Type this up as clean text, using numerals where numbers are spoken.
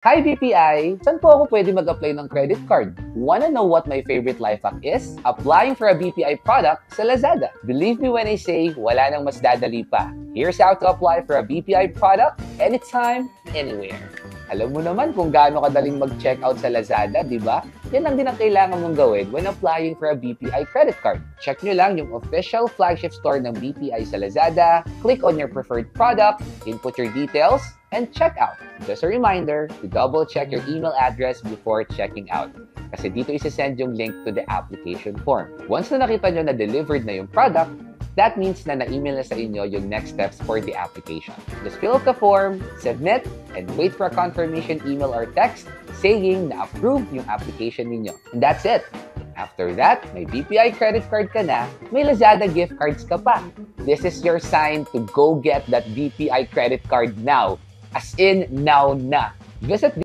Hi BPI! Saan po ako pwede mag-apply ng credit card? Wanna know what my favorite life hack is? Applying for a BPI product sa Lazada. Believe me when I say, wala nang mas dadali pa. Here's how to apply for a BPI product anytime, anywhere. Alam mo naman kung gaano kadaling mag-checkout sa Lazada, di ba? Yan lang din ang kailangan mong gawin when applying for a BPI credit card. Check nyo lang yung official flagship store ng BPI sa Lazada, click on your preferred product, input your details, and check out. Just a reminder to double-check your email address before checking out. Kasi dito isasend yung link to the application form. Once na nakita nyo na delivered na yung product, that means na na-email na sa inyo yung next steps for the application. Just fill out the form, submit, and wait for a confirmation email or text saying na approved yung application ninyo. And that's it. After that, may BPI credit card ka na, may Lazada gift cards ka pa. This is your sign to go get that BPI credit card now. As in, now na. Visit